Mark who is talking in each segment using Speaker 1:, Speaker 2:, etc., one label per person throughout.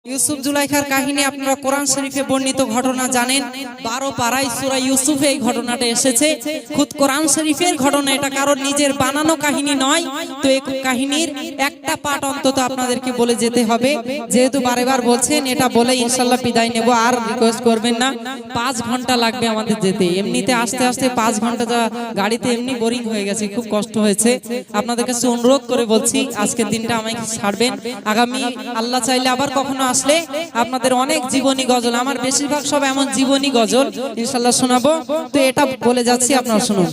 Speaker 1: ইউসুফ জুলাইখার কাহিনী আপনারা কোরআন শরীফে বর্ণিত ঘটনা জানেন। 12 পারায় সূরা ইউসুফে এই ঘটনাটা এসেছে। খুদ কোরআন শরীফের ঘটনা, এটা কারোর নিজের বানানো কাহিনী নয়। তো এই কাহিনীর একটা পার্ট অন্তত আপনাদেরকে বলে যেতে হবে, যেহেতু বারেবার বলছেন। এটা বলে ইনশাআল্লাহ বিদায় নেব, আর রিকোয়েস্ট করবেন না। 5 ঘন্টা লাগবে আমাদের যেতে, এমনিতে আসতে আসতে 5 ঘন্টা যা গাড়িতে এমনি বোরিং হয়ে গেছে, খুব কষ্ট হয়েছে। আপনাদের কাছে অনুরোধ করে বলছি আজকের দিনটা আমাকে ছাড়বেন। আগামী আল্লাহ চাইলে আবার কখনো আসলে আপনাদের অনেক জীবনী গজল, আমার বেশিরভাগ সব এমন জীবনী গজল ইনশাআল্লাহ শোনাবো। তো এটা বলে যাচ্ছি, আপনারা শুনুন।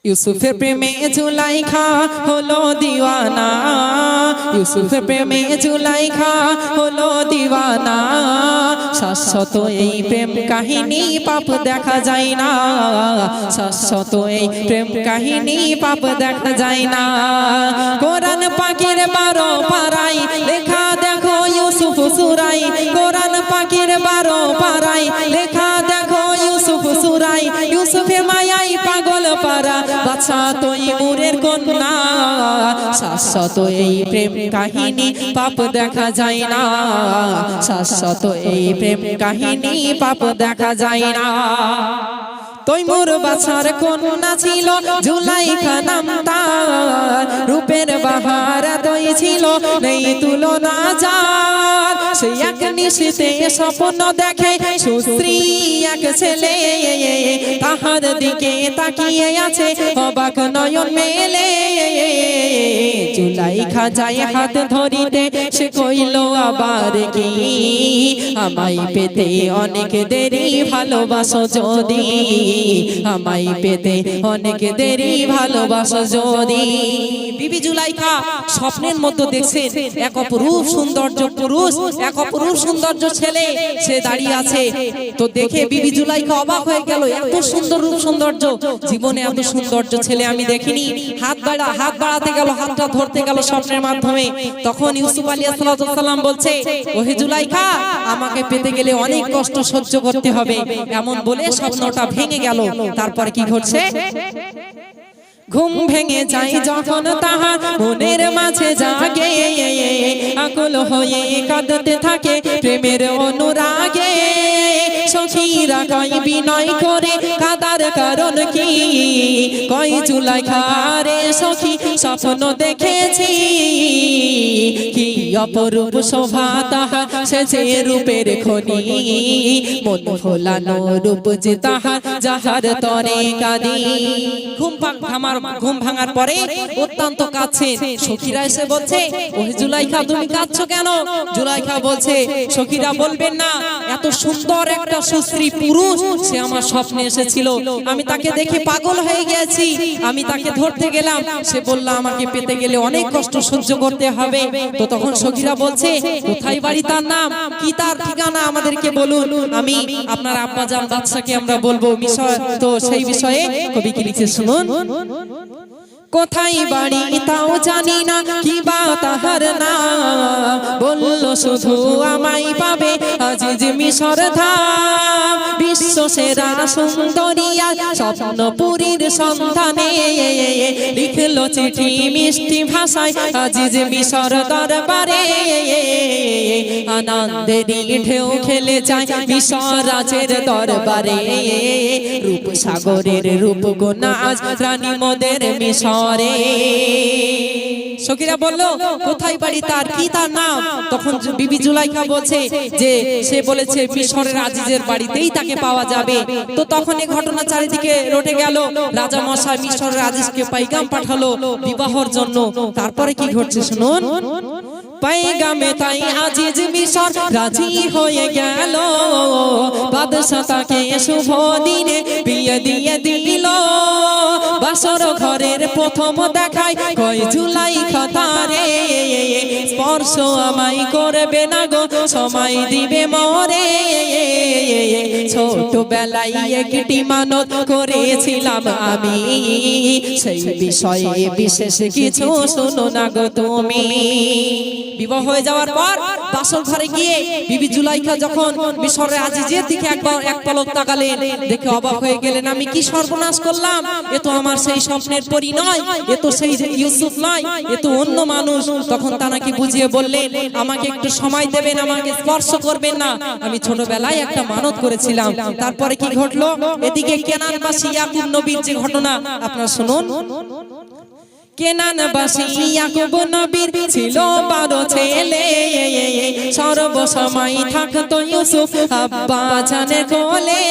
Speaker 1: ইউসুফের প্রেমে জুলাইখা হলো দিওয়ানা, ইউসুফের প্রেমে জুলাইখা হলো দিওয়ানা। শাশ্বত এই প্রেম কাহিনী পাপ দেখা যায় না, শাশ্বত এই প্রেম কাহিনী পাপ দেখা যায় না। কোরআন পাকের 12 পারায় লেখা দেখো ইউসুফ সূরায়, কোরআন পাকের 12 পারায় লেখা দেখো ইউসুফ সূরায়। ইউসুফের মায়াই পাগল পারা বাদশা তৈমুরের কন্যা। শাশ্বত এই প্রেম কাহিনী পাপ দেখা যায় না, শাশ্বত এই প্রেম কাহিনী পাপ দেখা যায় না। তৈমুর বাদশার কন্যা ছিল জুলাইখা নাম তার, রূপের বাহার দই ছিল নেই তুলনা যার। সে এক নিশিতে স্বপ্ন দেখে সুস্ত্রী এক ছেলে, তাহার দিকে তাকিয়ে আছে অবাক নয়ন মেলে। জুলাইখা যায় হাত ধরিতে, সে কইল আবার কি আমায় পেতে অনেক দেরি ভালোবাসো যদি, আমায় পেতে অনেক দেরি ভালোবাসো যদি। বিবি জুলাইখা স্বপ্নের মধ্যে দেখছেন এক অপরূপ সৌন্দর্য পুরুষ, এক অপরূপ সৌন্দর্য ছেলে সে দাঁড়িয়ে আছে। তো দেখে বিবি জুলাইখা অবাক হয়ে গেল, এত সুন্দর রূপ সৌন্দর্য, জীবনে এত সৌন্দর্য ছেলে আমি দেখিনি। হাত বাড়াতে গেল, হাতটা ধরতে গেল স্বপ্নের মাধ্যমে। তখন ইউসুফ আলাইহিস সালাম বলছে, ওহে জুলাইখা আমাকে পেতে গেলে অনেক কষ্ট সহ্য করতে হবে, এমন বলে স্বপ্নটা ভেঙে গেল। তারপর কি ঘটছে? ঘুম ভেঙে যায় যখন তাহার মনের মাঝে জাগে, আকুল হয়ে কাঁদতে থাকে প্রেমের অনুরাগে। সখীরা কয় বিনয় করে কাদার কারণ কি, কয় জুলাইখা রে সখী স্বপ্ন দেখেছি, কি অপরূপ শোভা তাহা সে যে রূপের খনি, মন ভোলানো রূপ যে তাহার যাহার তরে কাঁদি। ঘুম ভাঙার পরে অত্যন্ত কাঁদছে। সখীরা এসে বলছে, ওহে জুলাইখা তুমি কাঁদছো কেন? জুলাইখা বলছে, সখীরা বলবেন না, এত সুন্দর একটা সুস্ত্রী পুরুষ সে আমার স্বপ্নে এসেছিল, আমি তাকে দেখে পাগল হয়ে গেছি, আমি তাকে ধরতে গেলাম, সে বলল আমাকে পেতে গেলে অনেক কষ্ট সহ্য করতে হবে। তো তখন সখীরা বলছে, কোথায় বাড়ি, তার নাম কি, তার ঠিকানা আমাদেরকে বলুন, আমি আপনার আব্বাজান বাদশাকে আমরা বলবো বিষয়। তো সেই বিষয়ে কবি কি লিখে শুনুন। কোথায় বাড়ি তাও জানি না, কি বা তাহার নাম, বলল শুধু আমায় পাবে আজিজ মিশর ধাম। বিশ্ব সেরা সুন্দরিয়া স্বপ্নপুরীর সন্ধানে, লিখলো চিঠি মিষ্টি ভাষায় আজিজ মিশর দরবারে। আনন্দেরই ঢেউ খেলে যায় মিশর রাজের দরবারে, রূপ সাগরের রূপ গোনা আজ রানী মোদের মিশর। সখীরা বলল, কোথায় বাড়ি তার, কি তার নাম? তখন বিবি জুলাইখা বলছে যে সে বলেছে মিশরের আজিজের বাড়িতেই তাকে পাওয়া যাবে। তো তখন এই ঘটনা চারিদিকে রটে গেল, রাজা মশাই মিশরের আজিজকে পাইগাম পাঠালো বিবাহর জন্য। তারপরে কি ঘটছে শুনুন। পাইগামে তাই আজিজ মিশর রাজি হয়ে গেল, বাদশা তাকে শুভ দিনে বিয়ে দিয়ে দিল। বাসর ঘরের প্রথম দেখায় কয় জুলাইখা তারে, স্পর্শ আমায় করবে না গো সময় দিবে মরে। ছোটবেলায় একটি মানত করেছিলাম আমি, সেই বিষয়ে বিশেষ কিছু শোনো না গো তুমি। বিবাহ হয়ে যাওয়ার পর বাসর ঘরে গিয়ে বিবি জুলাইখা যখন মিশরের আজিজের দিকে একবার এক পলক তাকালেন, দেখে অবাক হয়ে গেলেন, আমি কি সর্বনাশ করলাম, এ তো আমার সেই স্বপ্নের পরী নয়, এ তো সেই ইউসুফ নয়, এ তো অন্য মানুষ। তখন তানাকে বুঝিয়ে বললেন, আমাকে একটু সময় দেবেন, আমাকে স্পর্শ করবেন না, আমি ছোটবেলায় একটা মানত করেছিলাম। তারপরে কি ঘটলো, এদিকে কেনানবাসী ইয়াকুব নবীর যে ঘটনা আপনারা শুনুন। কেনানবাসী ইয়াকুব নবীর ছিল 12 ছেলে, সর্বসময় থাকতো ইউসুফ আব্বা জানের কোলে।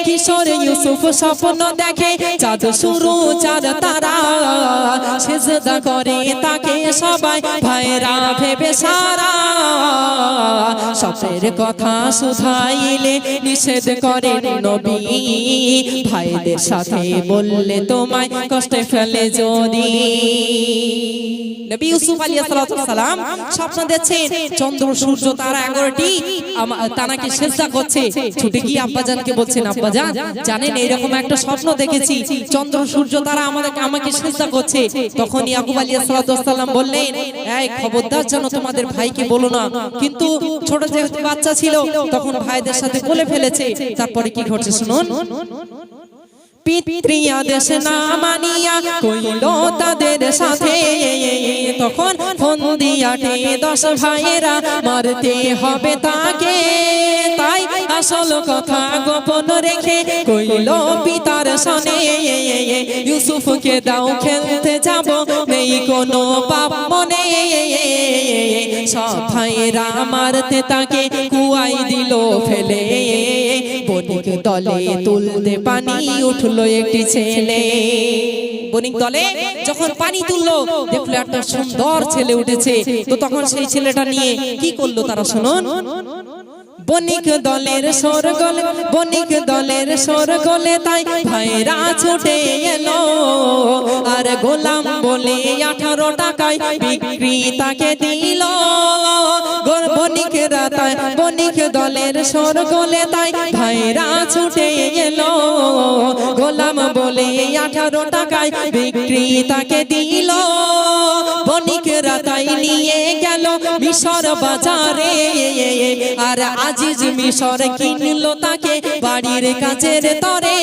Speaker 1: কিশোর ইউসুফ স্বপ্ন দেখে চাঁদ শুরু চাঁদ তারা, সিজদা করে তাকে সবাই ভাইরা ভেবে সারা। স্বপ্নের কথা শুধাইলে নিষেধ করেন নবী, ভাইদের সাথে বললে তোমায় কষ্টে ফেলে যদি। নবী ইউসুফ আলাইহিস সালাম স্বপ্ন দেখছেন চন্দ্র সূর্য তারা 11টি তানাকে সিজদা করছে। ছুটে গিয়ে আব্বাজানকে বলছেন, আব্বাজান জানেন এরকম একটা স্বপ্ন দেখেছি, চন্দ্র সূর্য তারা আমাকে সিজদা করছে। তখন ইয়াকুব আলাইহিস সালাম বললেন, এই খবরদার যেন তোমাদের ভাইকে বলো না। কিন্তু ছোট যেহেতু বাচ্চা ছিল তখন ভাইদের সাথে কোলে ফেলেছে। তারপরে কি ঘটছে শুনুন। পিতৃয়াদেশ না মানিয়া কইল তাদের সাথে, তখন ফোন দিয়াটে 10 ভাইয়েরা মারতে হবে তাকে। তাই আসল কথা গোপন রেখে কইল পিতার সনে, ইউসুফকে দাও খেলতে যাব, নেই কোনো পাপ মনে। সব ভাইয়েরা মারতে তাকে কুয়াই দিল ফেলে, বণিক দলে তুলতে পানি উঠলো একটি ছেলে। বণিক দলে যখন পানি তুললো দেখলো একটা সুন্দর ছেলে উঠেছে। তো তখন সেই ছেলেটা নিয়ে কি করলো তারা শুনুন। বণিক দলের সরগলে, বণিক দলের সরগলে তাই ভাইরা ছুটে এলো, আর গোলাম বলে 18 টাকায় বিক্রি তাকে দিল। বণিকেরা তাই বণিক দলের সরগলে তাই ভাইরা ছুটে এলো, গোলাম বলে 18 টাকায় বিক্রি তাকে দিল। বণিকেরা তাই নিয়ে গেল মিশর বাজারে, আর আজিজ মিশর কিনলো তাকে বাড়ির কাছের তরে।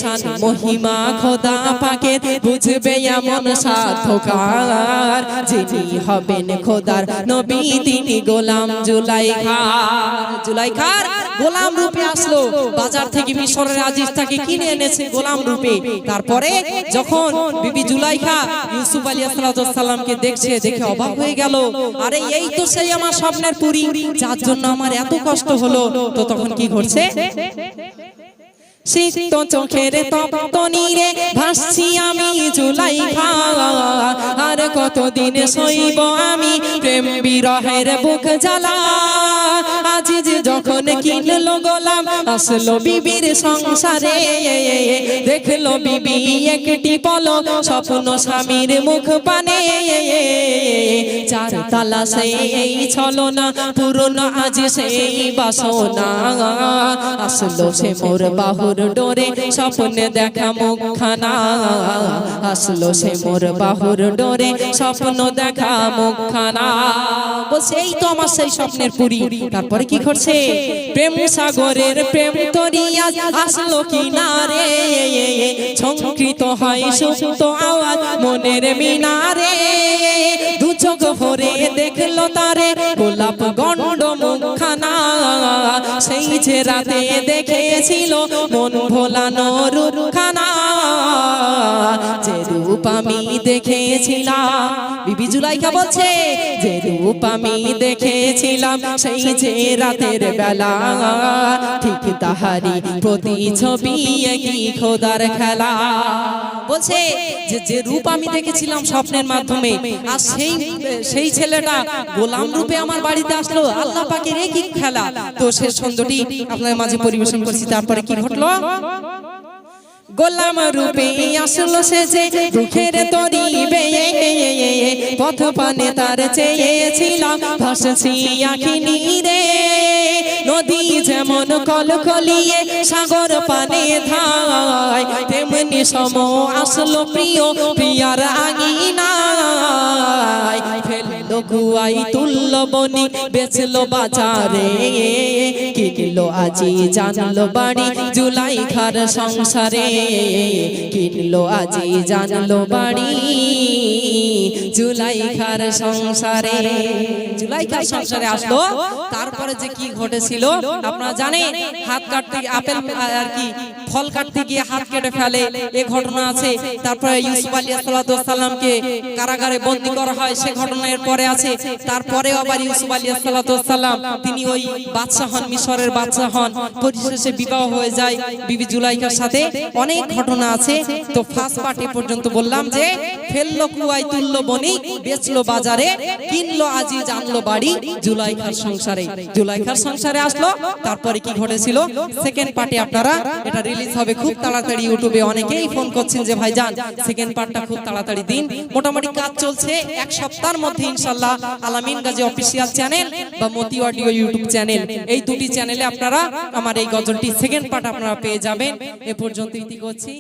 Speaker 1: শান মহিমা খোদা পাকের বুঝবে এমন সাধকার, যিনি হবেন খোদার নবী তিনি গোলাম জুলাইখার। জুলাইখার গোলাম রূপে আসলো, বাজার থেকে মিশরের আজিজ তাকে কিনে এনেছে গোলাম রূপে। তারপরে যখন বিবি জুলাইখা ইউসুফ আলাইহিস সালামকে দেখছে, দেখে অবাক হয়ে গেল, আরে এই তো সেই আমার স্বপ্নের পরী, যার জন্য আমার এত কষ্ট হলো। তো তখন কি ঘটছে, শীত চোখের তপ্ত নীরে ভাসছি আমি জুলাইখা, আর কতদিন সইব আমি প্রেম বিরহের বুক জ্বালা। আজিজ যখন কিনলো গোলাম আসলো বিবির সংসারে, দেখলো বিবি একটি পলক স্বপ্ন স্বামীর মুখ পানে। 4 তালা সেই ছলনা পূরণ আজ সেই বাসনা, আসলো সে মোর বাহুর ডোরে স্বপ্নে দেখা মুখখানা, আসলো সে মোর বাহুর ডোরে স্বপ্ন দেখা মুখখানা। বলছে এই তো আমার সেই স্বপ্নের পুরী। তারপরে কি করছে, প্রেম সাগরের প্রেম তরিয়া আসলো কিনারে, ঝংকৃত হয় সুপ্ত আওয়াজ মনের মিনারে। দু চোখ ভরে দেখলো তারে গোলাপ গন্ড মুখখানা, সেই যে রাতে দেখেছিল মন ভোলানো রূপখানা। যে রূপ আমি দেখেছিলাম, বিবি জুলাইখা বলছে, যে রূপ আমি দেখেছিলাম সেই যে রাতের বেলা, ঠিক তাহারি প্রতি ছবি একই খোদার খেলা। বলছে যে রূপ আমি দেখেছিলাম স্বপ্নের মাধ্যমে, আর সেই ছেলেটা গোলাম রূপে আমার বাড়িতে আসলো, আল্লাহ পাকের একই খেলা। তো শেষ ছন্দটি আপনাদের মাঝে পরিবেশন করছি। তারপরে কি ঘটলো, গোলাম রূপে আসলো সে যে দুঃখের তরি বেয়ে, পথ পানে তার চেয়েছিলাম ভাসছি আঁখি নীরে। নদী যেমন কলকলিয়ে সাগর পানে ধায়, তেমনি সম আসলো প্রিয় প্রিয়ার আঙিনায়। ফেললো কুয়াই তুলল বনি বেচলো বাজারে কিনলো আজি জানলো বাড়ি জুলাইখার সংসারে কিনলো আজি জানলো বাড়ি জুলাইখার সংসারে জুলাইখার সংসারে আসলো তারপরে যে কি ঘটেছিল আপনারা জানেন হাত কাটতে আপেল আর কি ফল কাটতে গিয়ে হাত কেটে ফেলে এই ঘটনা আছে তারপরে ইউসুফ আলাইহিস সালামকে কারাগারে বন্দী করা হয় সে ঘটনা এর পরে আছে তারপরে আবার ইউসুফ আলাইহিস সালাম তিনি ওই বাদশা হন মিশরের বাদশা হন পরিশেষে বিবাহ হয়ে যায় বিবি জুলাইখার সাথে অনেক ঘটনা আছে তো ফার্স্ট পার্ট এ পর্যন্ত বললাম যে ফেললো কুয়ায় তুললো বনি বেচলো বাজারে কিনলো আজি জানলো বাড়ি জুলাইখার সংসারে আসলো তারপরে কি ঘটেছিল সেকেন্ড পার্টে আপনারা এটা রিলিজ হবে খুব তাড়াতাড়ি ইউটিউবে অনেকেই ফোন করছেন যে ভাইজান সেকেন্ড পার্টটা খুব তাড়াতাড়ি দিন মোটামুটি কাজ চলছে এক সপ্তাহের মধ্যে ইনশাআল্লাহ আলামিন গাজী অফিশিয়াল চ্যানেল বা মতি অডিও ইউটিউব চ্যানেল এই দুটি চ্যানেলে আপনারা আমার এই গজলটি সেকেন্ড পার্ট আপনারা পেয়ে যাবেন এ পর্যন্ত ইতি করছি।